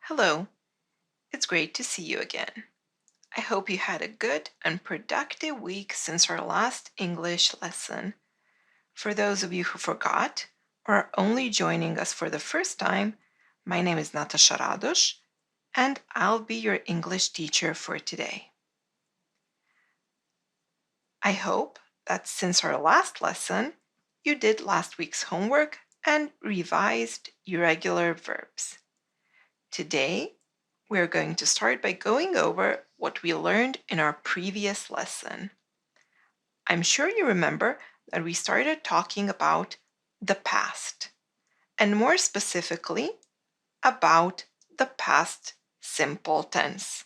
Hello, it's great to see you again. I hope you had a good and productive week since our last English lesson. For those of you who forgot or are only joining us for the first time, my name is Natasha Radoš, and I'll be your English teacher for today. I hope that since our last lesson, you did last week's homework and revised irregular verbs. Today, we're going to start by going over what we learned in our previous lesson. I'm sure you remember that we started talking about the past, and more specifically, about the past simple tense.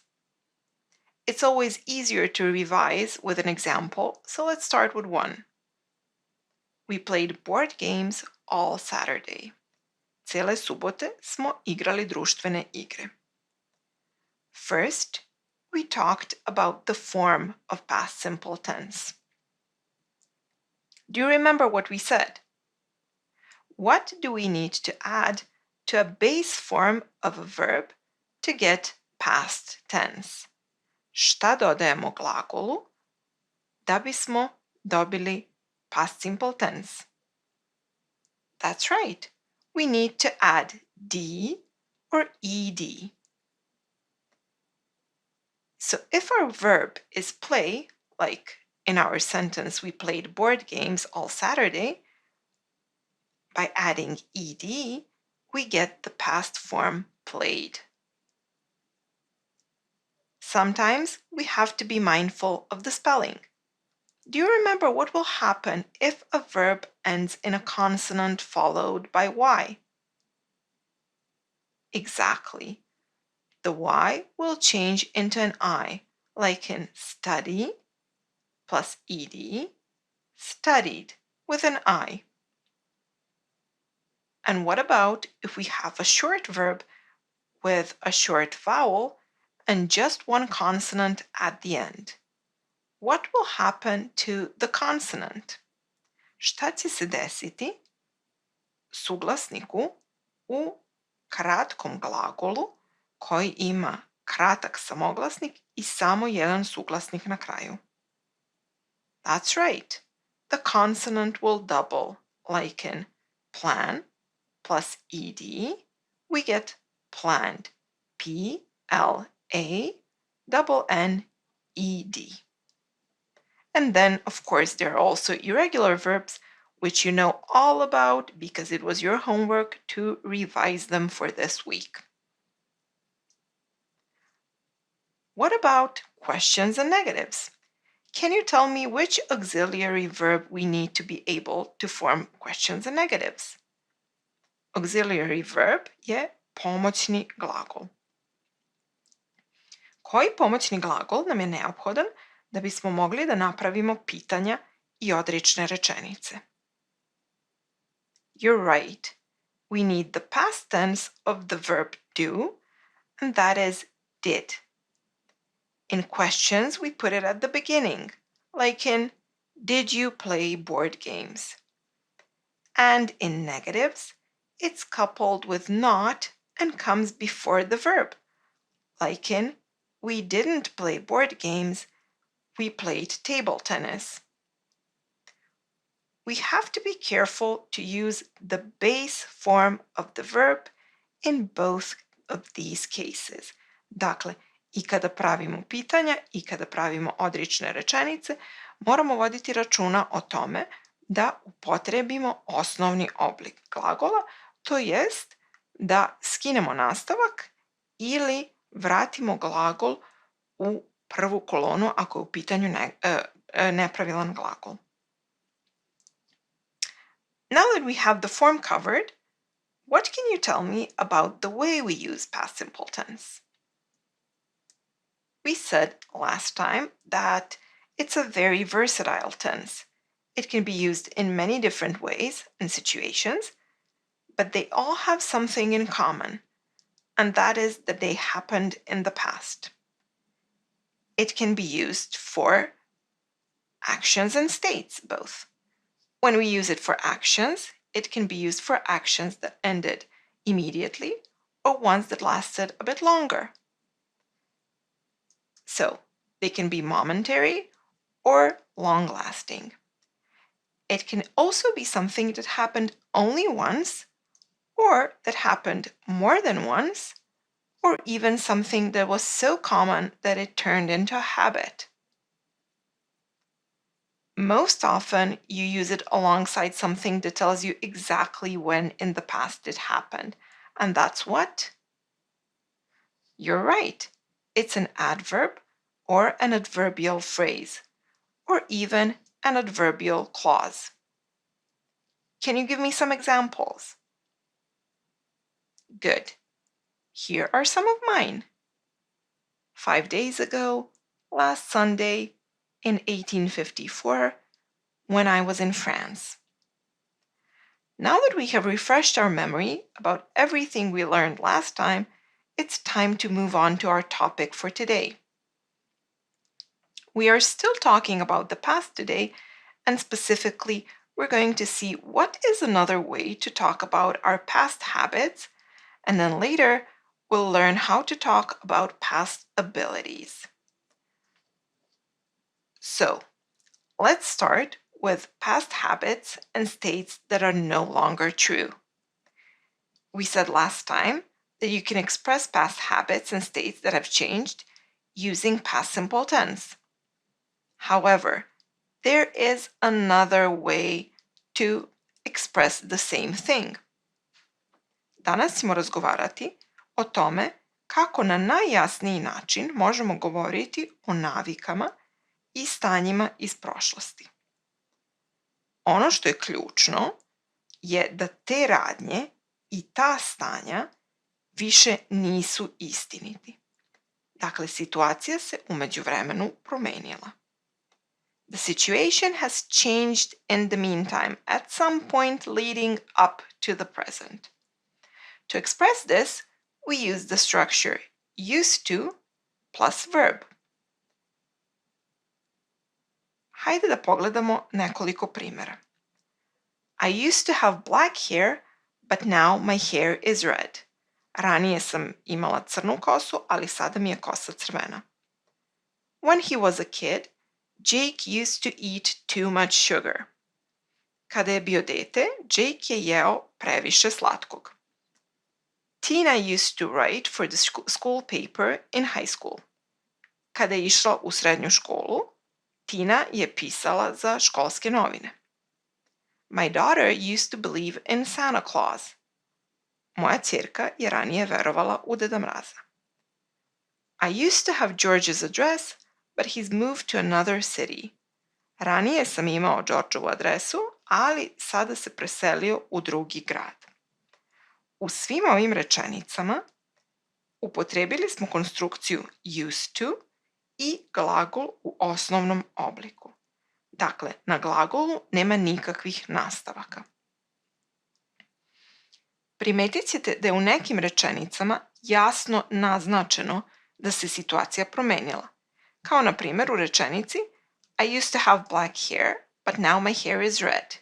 It's always easier to revise with an example, so let's start with one. We played board games all Saturday. Cijele subote smo igrali društvene igre. First, we talked about the form of past simple tense. Do you remember what we said? What do we need to add to a base form of a verb to get past tense? Šta dodajemo glagolu da bismo dobili past simple tense? That's right. We need to add d or ed. So if our verb is play, like in our sentence, we played board games all Saturday, by adding ed, we get the past form played. Sometimes we have to be mindful of the spelling. Do you remember what will happen if a verb ends in a consonant followed by y? Exactly. The y will change into an I, like in study plus ed, studied with an I. And what about if we have a short verb with a short vowel and just one consonant at the end? What will happen to the consonant? Šta će se desiti suglasniku u kratkom glagolu koji ima kratak samoglasnik i samo jedan suglasnik na kraju? That's right. The consonant will double, like in plan plus ed, we get planned. P-L-A-N-N-E-D. And then, of course, there are also irregular verbs, which you know all about because it was your homework to revise them for this week. What about questions and negatives? Can you tell me which auxiliary verb we need to be able to form questions and negatives? Auxiliary verb je pomoćni glagol. Koji pomoćni glagol nam je neophodan da bismo mogli da napravimo pitanja i odrične rečenice? You're right. We need the past tense of the verb do, and that is did. In questions, we put it at the beginning, like in, did you play board games? And in negatives, it's coupled with not and comes before the verb, like in, we didn't play board games, we played table tennis. We have to be careful to use the base form of the verb in both of these cases. Dakle, i kada pravimo pitanja i kada pravimo odrične rečenice, moramo voditi računa o tome da upotrebimo osnovni oblik glagola, to jest da skinemo nastavak ili vratimo glagol u prvu kolonu ako je u pitanju nepravilan glagol. Now that we have the form covered, what can you tell me about the way we use past simple tense? We said last time that it's a very versatile tense. It can be used in many different ways and situations, but they all have something in common, and that is that they happened in the past. It can be used for actions and states, both. When we use it for actions, it can be used for actions that ended immediately or ones that lasted a bit longer. So, they can be momentary or long-lasting. It can also be something that happened only once, or that happened more than once, or even something that was so common that it turned into a habit. Most often, you use it alongside something that tells you exactly when in the past it happened. And that's what? You're right. It's an adverb or an adverbial phrase, or even an adverbial clause. Can you give me some examples? Good. Here are some of mine. 5 days ago, last Sunday, in 1854, when I was in France. Now that we have refreshed our memory about everything we learned last time, it's time to move on to our topic for today. We are still talking about the past today, and specifically, we're going to see what is another way to talk about our past habits, and then later, we'll learn how to talk about past abilities. So, let's start with past habits and states that are no longer true. We said last time that you can express past habits and states that have changed using past simple tense. However, there is another way to express the same thing. Danas ćemo razgovarati o tome kako na najjasniji način možemo govoriti o navikama i stanjima iz prošlosti. Ono što je ključno je da te radnje i ta stanja više nisu istiniti. Dakle, situacija se u međuvremenu promenila. The situation has changed in the meantime at some point leading up to the present. To express this, we use the structure used to plus verb. Hajde da pogledamo nekoliko primjera. I used to have black hair, but now my hair is red. Ranije sam imala crnu kosu, ali sada mi je kosa crvena. When he was a kid, Jake used to eat too much sugar. Kada je bio dete, Jake je jeo previše slatkog. Tina used to write for the school paper in high school. Kada je išla u srednju školu, Tina je pisala za školske novine. My daughter used to believe in Santa Claus. Moja ćerka je ranije verovala u Deda Mraza. I used to have George's address, but he's moved to another city. Ranije sam imao Georgeovu adresu, ali sada se preselio u drugi grad. U svim ovim rečenicama upotrebili smo konstrukciju used to i glagol u osnovnom obliku. Dakle, na glagolu nema nikakvih nastavaka. Primetit ćete da je u nekim rečenicama jasno naznačeno da se situacija promenila. Kao na primjer u rečenici I used to have black hair, but now my hair is red.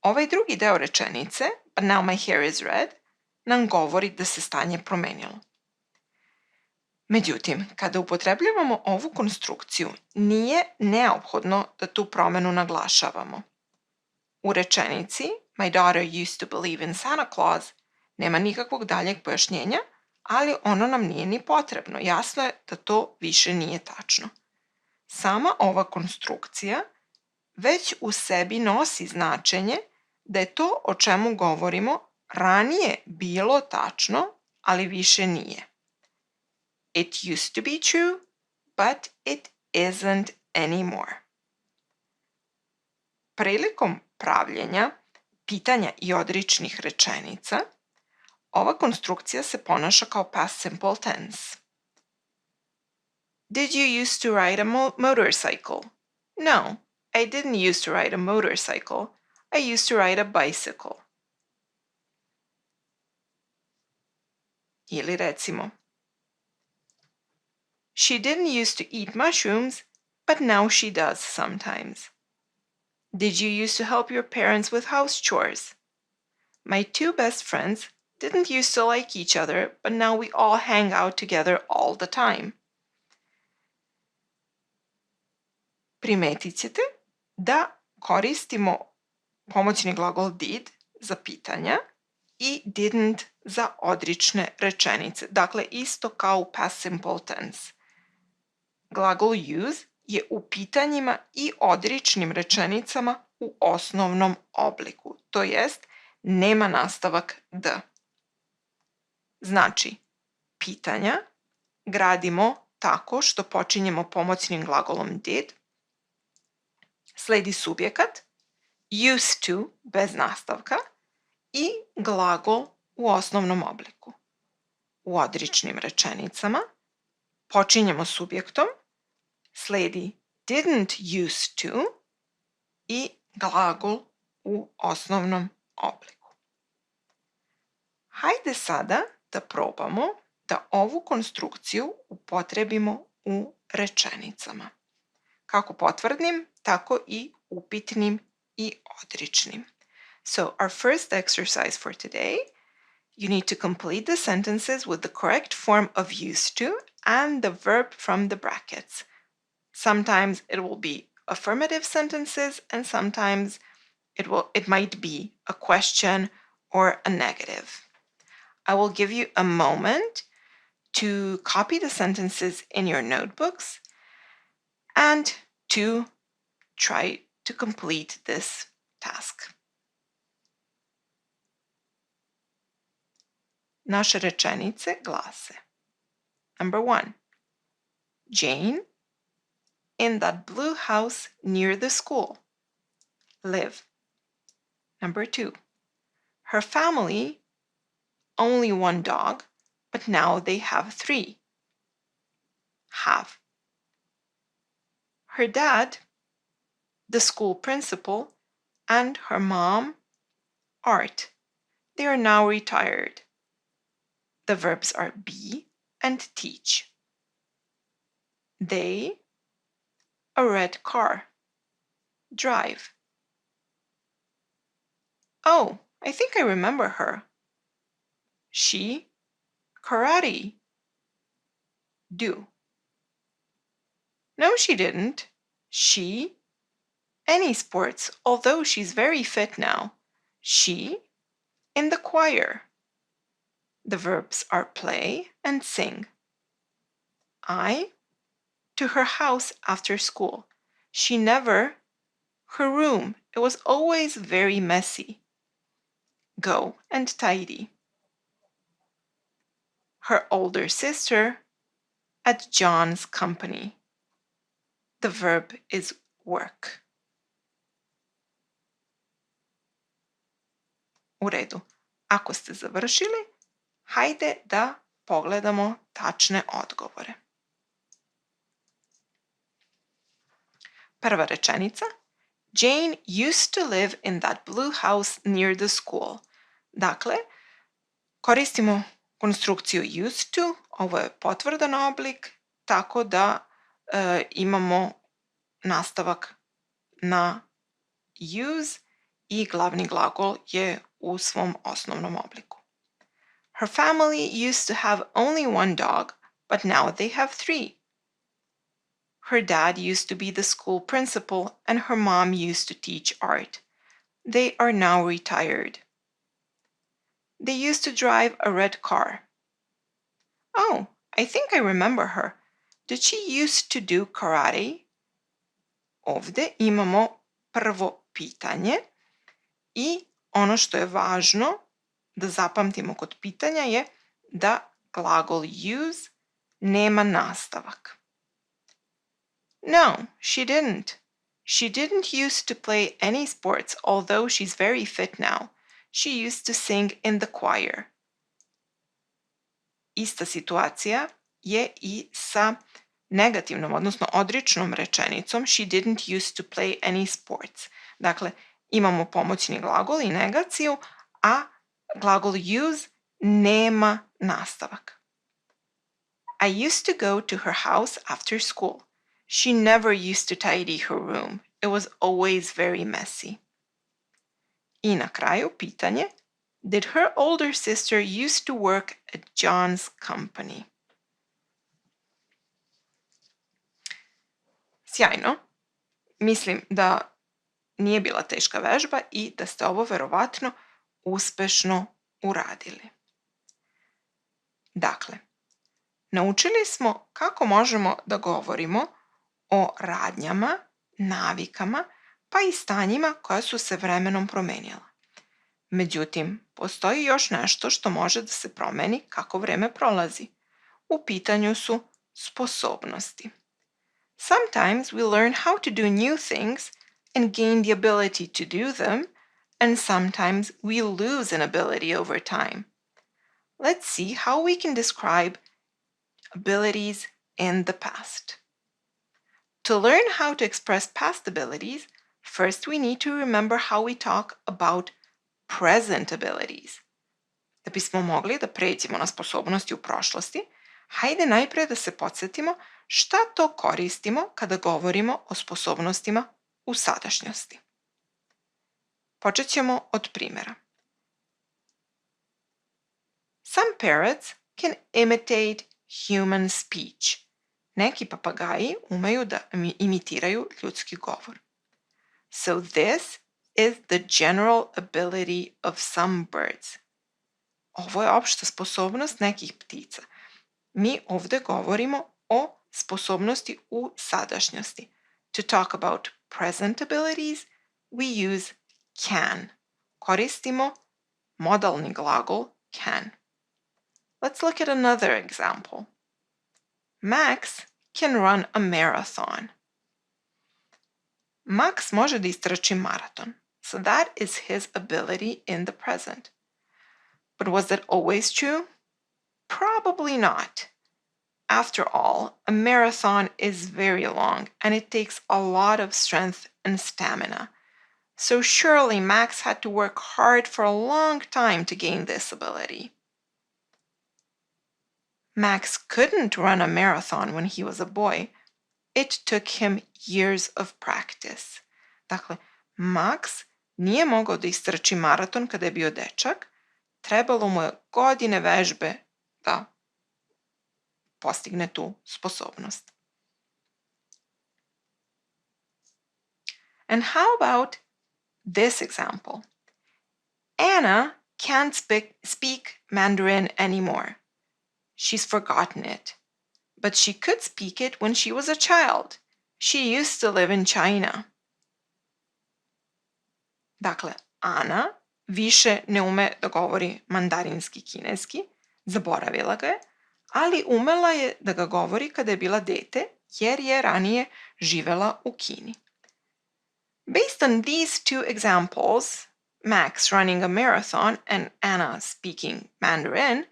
Ovaj drugi deo rečenice, but now my hair is red, nam govori da se stanje promenilo. Međutim, kada upotrebljavamo ovu konstrukciju, nije neophodno da tu promenu naglašavamo. U rečenici My daughter used to believe in Santa Claus nema nikakvog daljeg pojašnjenja, ali ono nam nije ni potrebno. Jasno je da to više nije tačno. Sama ova konstrukcija već u sebi nosi značenje da je to o čemu govorimo ranije bilo tačno, ali više nije. It used to be true, but it isn't anymore. Prilikom pravljenja pitanja i odričnih rečenica, ova konstrukcija se ponaša kao past simple tense. Did you used to ride a motorcycle? No, I didn't used to ride a motorcycle. I used to ride a bicycle. Ili recimo, She didn't used to eat mushrooms, but now she does sometimes. Did you used to help your parents with house chores? My two best friends didn't used to like each other, but now we all hang out together all the time. Primetit ćete da koristimo pomoćni glagol did za pitanja i didn't za odrične rečenice. Dakle, isto kao u past simple tense. Glagol use je u pitanjima i odričnim rečenicama u osnovnom obliku, to jest nema nastavak d. Znači, pitanja gradimo tako što počinjemo pomoćnim glagolom did, sledi subjekat, used to bez nastavka i glagol u osnovnom obliku. U odričnim rečenicama počinjemo subjektom, sledi didn't used to i glagol u osnovnom obliku. Hajde sada da probamo da ovu konstrukciju upotrebimo u rečenicama. Kako potvrdnim, tako i upitnim i odričnim. So our first exercise for today, you need to complete the sentences with the correct form of used to and the verb from the brackets. Sometimes it will be affirmative sentences and sometimes it might be a question or a negative. I will give you a moment to copy the sentences in your notebooks and to try to complete this task. Naše rečenice glase. Number 1. Jane, in that blue house near the school, live. Number 2. Her family, only one dog, but now they have 3. Have. Her dad, the school principal, and her mom, Art. They are now retired. The verbs are be and teach. They, a red car. Drive. Oh, I think I remember her. She, karate. Do. No, she didn't. She, any sports, although she's very fit now. She, in the choir. The verbs are play and sing. I, to her house after school. She never, her room, it was always very messy. Go and tidy. Her older sister, at John's company. The verb is work. U redu. Ako ste završili, hajde da pogledamo tačne odgovore. Prva rečenica. Jane used to live in that blue house near the school. Dakle, koristimo konstrukciju used to, ovo je potvrdan oblik, tako da imamo nastavak na use i glavni glagol je u svom osnovnom obliku. Her family used to have only one dog, but now they have 3. Her dad used to be the school principal and her mom used to teach art. They are now retired. They used to drive a red car. Oh, I think I remember her. Did she used to do karate? Ovde imamo prvo pitanje i ono što je važno da zapamtimo kod pitanja je da glagol use nema nastavak. No, she didn't. She didn't used to play any sports, although she's very fit now. She used to sing in the choir. Ista situacija je i sa negativnom, odnosno odričnom rečenicom she didn't used to play any sports. Dakle, imamo pomoćni glagol i negaciju, a glagol use nema nastavak. I used to go to her house after school. She never used to tidy her room. It was always very messy. I na kraju pitanje, did her older sister used to work at John's company? Sjajno. Mislim da nije bila teška vežba i da ste ovo verovatno uspešno uradili. Dakle, naučili smo kako možemo da govorimo o radnjama, navikama, pa i stanjima koja su se vremenom promenila. Međutim, postoji još nešto što može da se promeni kako vreme prolazi. U pitanju su sposobnosti. Sometimes we learn how to do new things and gain the ability to do them, and sometimes we lose an ability over time. Let's see how we can describe abilities in the past. To learn how to express past abilities, first we need to remember how we talk about present abilities. Da bismo mogli da pređemo na sposobnosti u prošlosti, hajde najpre da se podsjetimo šta to koristimo kada govorimo o sposobnostima u sadašnjosti. Počet ćemo od primjera. Some parrots can imitate human speech. Neki papagaji umeju da imitiraju ljudski govor. So this is the general ability of some birds. Ovo je opšta sposobnost nekih ptica. Mi ovde govorimo o sposobnosti u sadašnjosti. To talk about present abilities, we use can. Koristimo modalni glagol can. Let's look at another example. Max can run a marathon. Max može da istrači maraton. So that is his ability in the present. But was that always true? Probably not. After all, a marathon is very long and it takes a lot of strength and stamina. So surely Max had to work hard for a long time to gain this ability. Max couldn't run a marathon when he was a boy. It took him years of practice. Dakle, Max nije mogao da istrči maraton kada je bio dečak. Trebalo mu je godine vežbe da postigne tu sposobnost. And how about this example? Anna can't speak Mandarin anymore. She's forgotten it. But she could speak it when she was a child. She used to live in China. Dakle, Ana više ne ume da govori mandarinski kineski, zaboravila ga je, ali umela je da ga govori kada je bila dete, jer je ranije živela u Kini. Based on these two examples, Max running a marathon and Anna speaking Mandarin,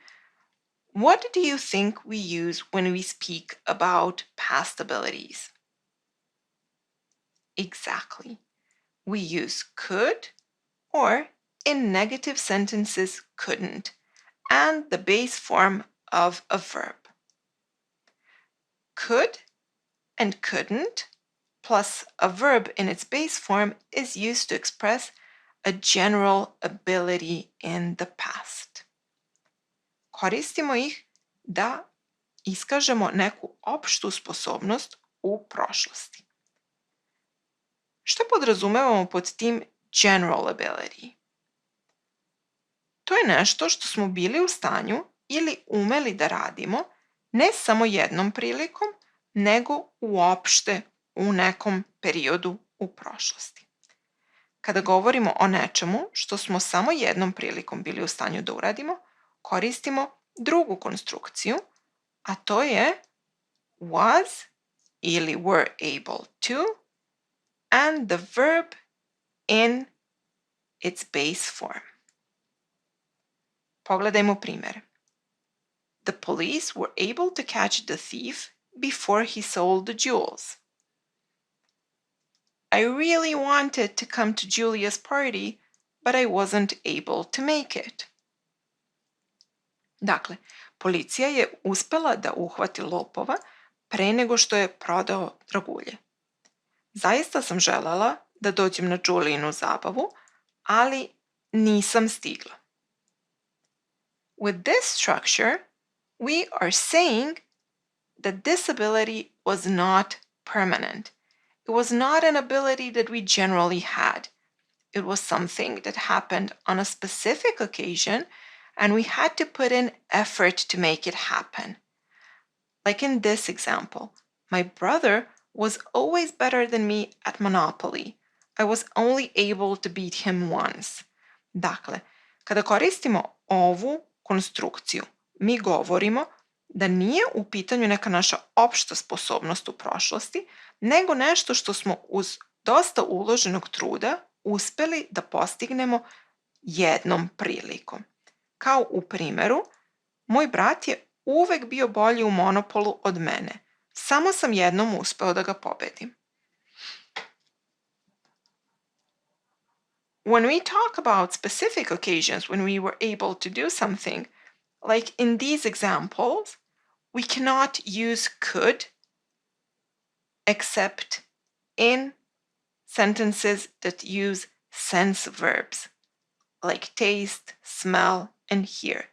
what do you think we use when we speak about past abilities? Exactly. We use could, or in negative sentences couldn't, and the base form of a verb. Could and couldn't plus a verb in its base form is used to express a general ability in the past. Koristimo ih da iskažemo neku opštu sposobnost u prošlosti. Šta podrazumevamo pod tim general ability? To je nešto što smo bili u stanju ili umeli da radimo ne samo jednom prilikom, nego uopšte u nekom periodu u prošlosti. Kada govorimo o nečemu što smo samo jednom prilikom bili u stanju da uradimo, koristimo drugu konstrukciju, a to je was ili were able to and the verb in its base form. Pogledajmo primjer. The police were able to catch the thief before he sold the jewels. I really wanted to come to Julia's party, but I wasn't able to make it. Dakle, policija je uspela da uhvati lopova pre nego što je prodao dragulje. Zaista sam želela da dođem na Julijinu zabavu, ali nisam stigla. With this structure, we are saying that this ability was not permanent. It was not an ability that we generally had. It was something that happened on a specific occasion, and we had to put in effort to make it happen. Like in this example, my brother was always better than me at Monopoly. I was only able to beat him once. Dakle, kada koristimo ovu konstrukciju, mi govorimo da nije u pitanju neka naša opšta sposobnost u prošlosti, nego nešto što smo uz dosta uloženog truda uspeli da postignemo jednom prilikom. Kao u primeru, moj brat je uvek bio bolji u Monopolu od mene. Samo sam jednom uspeo da ga pobedim. When we talk about specific occasions when we were able to do something, like in these examples, we cannot use could except in sentences that use sense verbs, like taste, smell, and hear.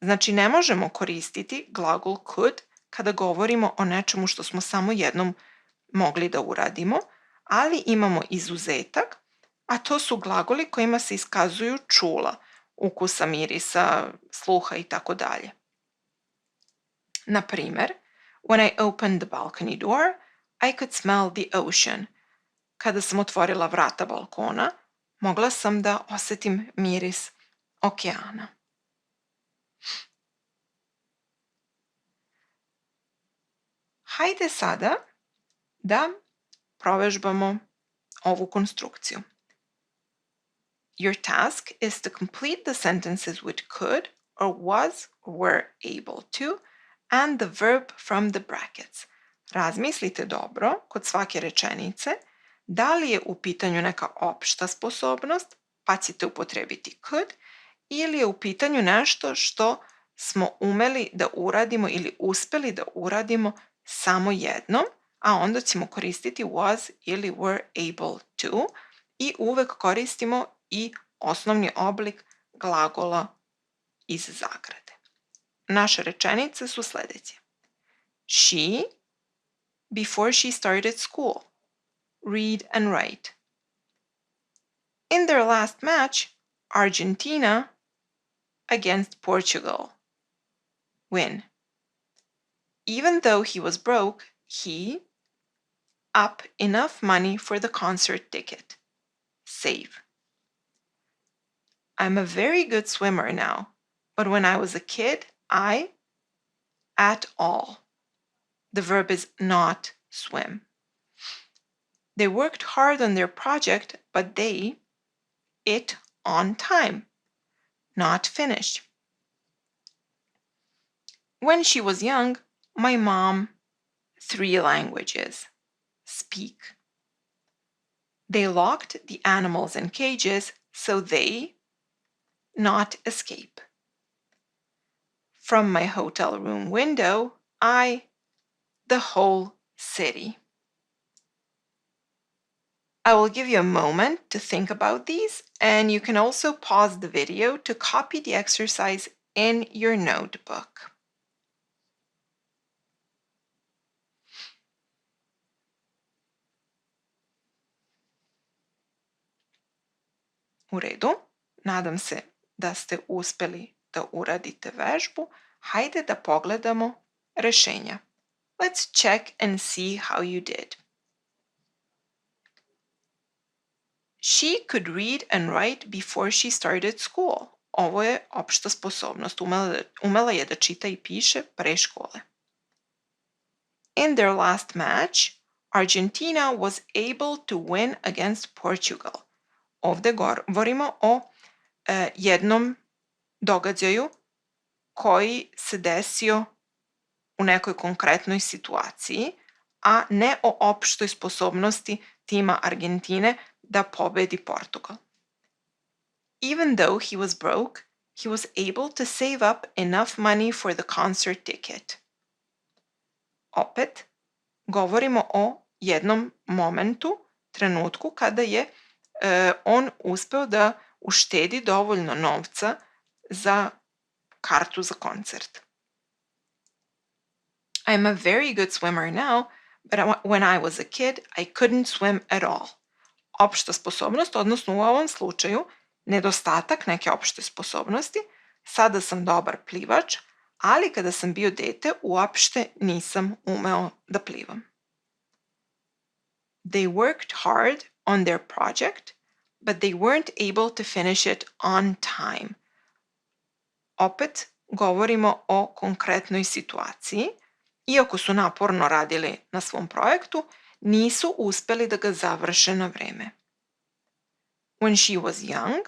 Znači, ne možemo koristiti glagol could kada govorimo o nečemu što smo samo jednom mogli da uradimo, ali imamo izuzetak, a to su glagoli kojima se iskazuju čula, ukusa, mirisa, sluha i tako dalje. Na primer, when I opened the balcony door, I could smell the ocean. Kada sam otvorila vrata balkona, mogla sam da osetim miris okeana. Hajde sada da provežbamo ovu konstrukciju. Your task is to complete the sentences with could or was or were able to and the verb from the brackets. Razmislite dobro kod svake rečenice da li je u pitanju neka opšta sposobnost, pa ćete upotrebiti could, ili je u pitanju nešto što smo umeli da uradimo ili uspeli da uradimo samo jednom, a onda ćemo koristiti was ili were able to i uvek koristimo i osnovni oblik glagola iz zagrade. Naše rečenice su sledeće. She, before she started school, read and write. In their last match, Argentina against Portugal, win. Even though he was broke, he up enough money for the concert ticket, save. I'm a very good swimmer now, but when I was a kid, I at all. The verb is not swim. They worked hard on their project, but it on time, not finished. When she was young, my mom, 3 languages, speak. They locked the animals in cages so they not escape. From my hotel room window, the whole city. I will give you a moment to think about these, and you can also pause the video to copy the exercise in your notebook. U redu, nadam se da ste uspeli da uradite vežbu. Hajde da pogledamo rešenja. Let's check and see how you did. She could read and write before she started school. Ovo je opšta sposobnost. Umela je da čita i piše pre škole. In their last match, Argentina was able to win against Portugal. Ovde govorimo o jednom događaju koji se desio u nekoj konkretnoj situaciji, a ne o opštoj sposobnosti tima Argentine da pobedi Portugal. Even though he was broke, he was able to save up enough money for the concert ticket. Opet, govorimo o jednom momentu, trenutku kada je on uspeo da uštedi dovoljno novca za kartu za koncert. I'm a very good swimmer now, but when I was a kid, I couldn't swim at all. Opšta sposobnost, odnosno u ovom slučaju, nedostatak neke opšte sposobnosti. Sada sam dobar plivač, ali kada sam bio dete, uopšte nisam umeo da plivam. They worked hard on their project, but they weren't able to finish it on time. Opet govorimo o konkretnoj situaciji. Iako su naporno radili na svom projektu, nisu uspeli da ga završe na vreme. When she was young,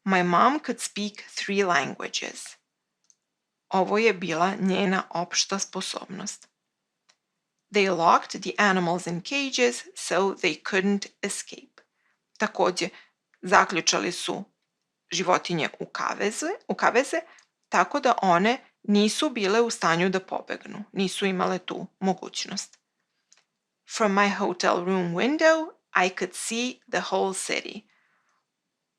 my mom could speak 3 languages. Ovo je bila njena opšta sposobnost. They locked the animals in cages so they couldn't escape. Takođe, zaključali su životinje u kaveze, tako da one nisu bile u stanju da pobegnu, nisu imale tu mogućnost. From my hotel room window, I could see the whole city.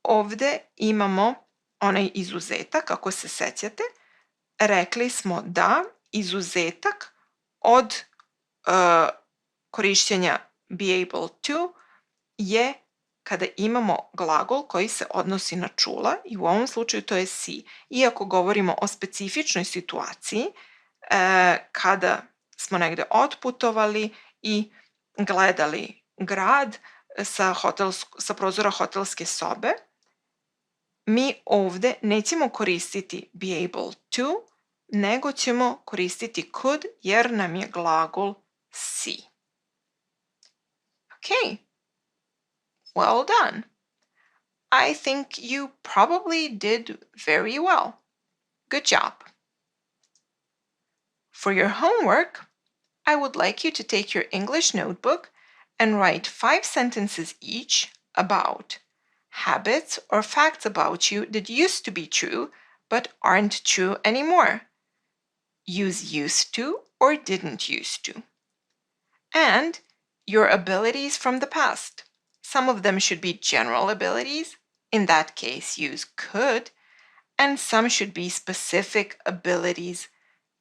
Ovde imamo onaj izuzetak, ako se sećate. Rekli smo da izuzetak od korišćenja be able to je kada imamo glagol koji se odnosi na čula i u ovom slučaju to je see. Iako govorimo o specifičnoj situaciji, kada smo negde otputovali i gledali grad sa prozora hotelske sobe, mi ovde nećemo koristiti be able to, nego ćemo koristiti could jer nam je glagol see. Okay. Well done. I think you probably did very well. Good job. For your homework, I would like you to take your English notebook and write 5 sentences each about habits or facts about you that used to be true but aren't true anymore. Use used to or didn't used to. And your abilities from the past. Some of them should be general abilities. In that case, use could. And some should be specific abilities.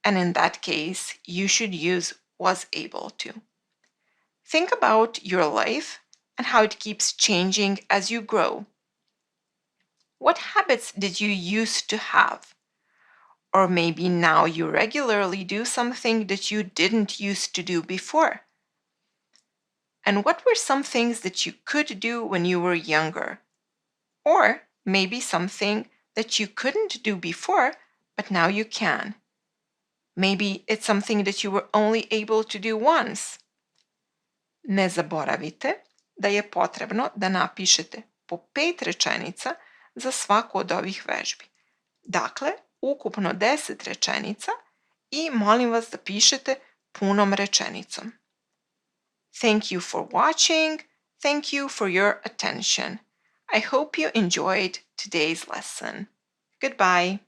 And in that case, you should use was able to. Think about your life and how it keeps changing as you grow. What habits did you used to have? Or maybe now you regularly do something that you didn't used to do before. And what were some things that you could do when you were younger? Or maybe something that you couldn't do before, but now you can. Maybe it's something that you were only able to do once. Ne zaboravite da je potrebno da napišete po 5 rečenica za svaku od ovih vežbi. Dakle, ukupno 10 rečenica i molim vas da pišete punom rečenicom. Thank you for watching. Thank you for your attention. I hope you enjoyed today's lesson. Goodbye.